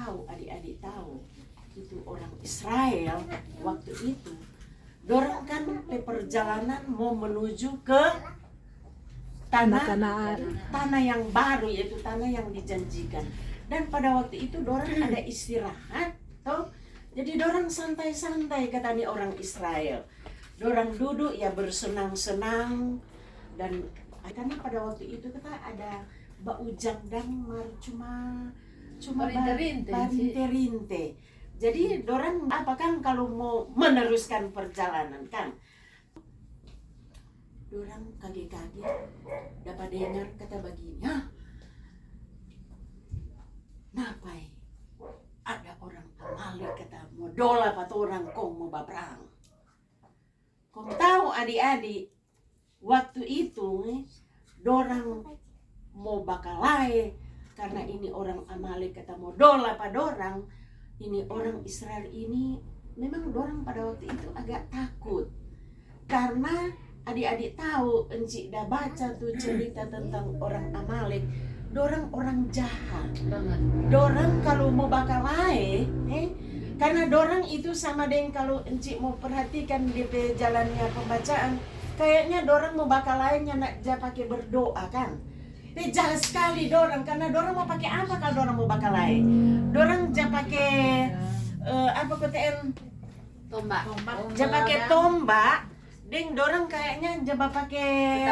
tahu, adik-adik tahu, itu orang Israel waktu itu, dorang kan perjalanan mau menuju ke tanah yang baru, yaitu tanah yang dijanjikan. Dan pada waktu itu dorang ada istirahat, toh. Jadi dorang santai-santai, kata nih orang Israel. Dorang duduk ya bersenang-senang, dan karena pada waktu itu kita ada baujang dan cuma barinte-rinte. Jadi dorang apa kan kalau mau meneruskan perjalanan kan, dorang kaget-kaget dapat dengar kata begini, napai ada orang Amalek kata mau dola atau orang kong mau baperang. Kong tahu adik-adik, waktu itu dorang mau bakalai karena ini orang Amalek kata mau dola pada dorang. Ini orang Israel ini memang dorang pada waktu itu agak takut, karena adik-adik tahu, encik dah baca tuh cerita tentang orang Amalek. Dorang orang jahat. Dorang kalau mau bakalai, karena dorang itu sama dengan kalau encik mau perhatikan DP jalannya pembacaan, kayaknya dorang mau bakalainya nak ja pakai berdoa kan. Jahat sekali dorang, karena dorang mau pakai apa kalau dorang mau bakalai? Dorang ja pakai apa koten? Tombak. Ja pakai tombak. Deng dorang kayaknya jaba pakai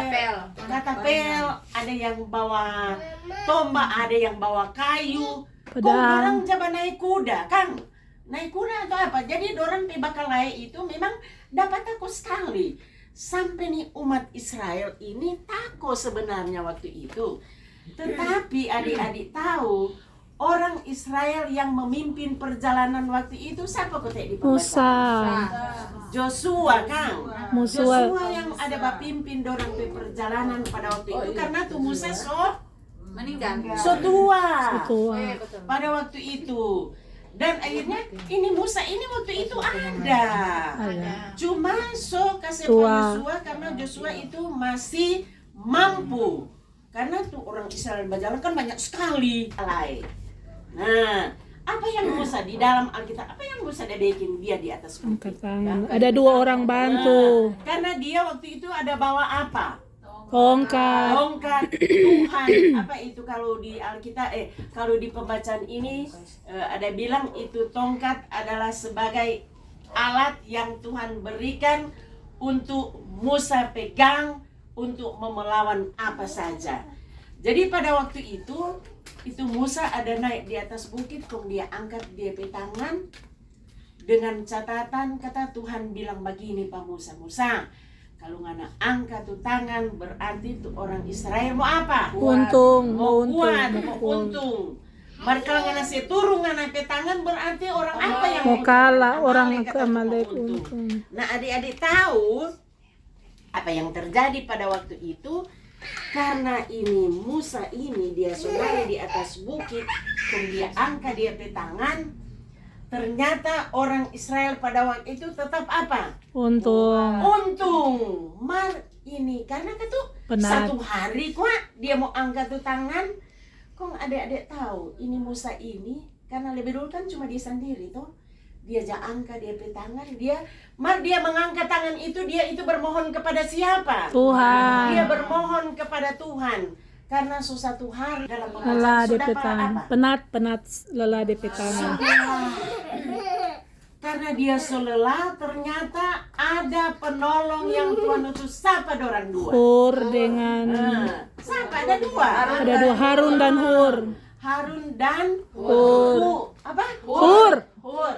katapel, ada yang bawa tombak, ada yang bawa kayu. Kok dorang jaba naik kuda, Kang? Naik kuda atau apa? Jadi dorang pi bakalai itu memang dapat takut sekali. Sampai nih umat Israel ini takut sebenarnya waktu itu. Tetapi adik-adik tahu, orang Israel yang memimpin perjalanan waktu itu siapa kok di pembacaan? Joshua, Kang. Joshua yang ada bapimpin dorang pe perjalanan pada waktu itu, karena tuh Musa meninggal. So tua. Pada waktu itu. Dan akhirnya ini Musa ini waktu itu ada. Cuma kasih Joshua, karena Joshua itu masih mampu. Karena tuh orang Israel berjalan kan banyak sekali. Nah, apa yang Musa di dalam Alkitab, apa yang Musa ada bikin dia di atas bukit? Ada 2 orang bantu. Karena dia waktu itu ada bawa apa? Tongkat Tuhan. Apa itu kalau di Alkitab, kalau di pembacaan ini ada bilang itu tongkat adalah sebagai alat yang Tuhan berikan untuk Musa pegang untuk melawan apa saja. Jadi pada waktu itu Musa ada naik di atas bukit, kemudian dia angkat dia pe tangan dengan catatan, kata Tuhan bilang begini Pak Musa, kalau ngana angkat tuh tangan berarti tuh orang Israel mau apa? Untung. Mau untung. Mereka ngana seturun ngana pe tangan berarti orang apa yang mau kalah, orang Amalek untung. Nah adik-adik tahu apa yang terjadi pada waktu itu? Karena ini Musa ini dia sudah di atas bukit, kemudian angkat dia pe tangan, ternyata orang Israel pada waktu itu tetap apa? Untung. Ini karena itu satu hari kok dia mau angkat tuh tangan. Kok adik-adik tahu ini Musa ini karena lebih dulu kan cuma dia sendiri toh. Dia angkat dia pe tangan, dia mengangkat tangan itu, dia itu bermohon kepada siapa? Tuhan. Dia bermohon kepada Tuhan. Karena suatu hari dalam lelah sudah apa? Penat lelah di petang. Karena dia lelah, ternyata ada penolong yang Tuhan utus. Siapa dorang 2? Hur dengan siapa? Ada 2. Ada 2, Harun dan Hur. Harun dan apa? Hur.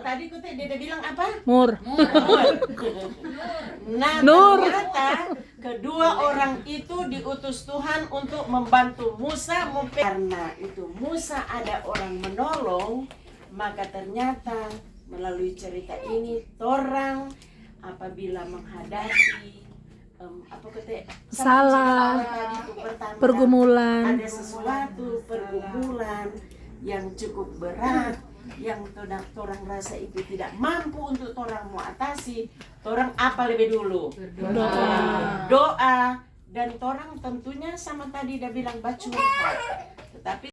Tadi dia bilang apa? Mur. Nah, ternyata kedua orang itu diutus Tuhan untuk membantu Musa. Karena itu Musa ada orang menolong, maka ternyata melalui cerita ini orang apabila menghadapi salah, pergumulan, ada sesuatu pergumulan yang cukup berat, yang orang rasa itu tidak mampu untuk orang mau atasi, orang apa lebih dulu? Doa. Dan orang tentunya sama tadi dia bilang baca. Tetapi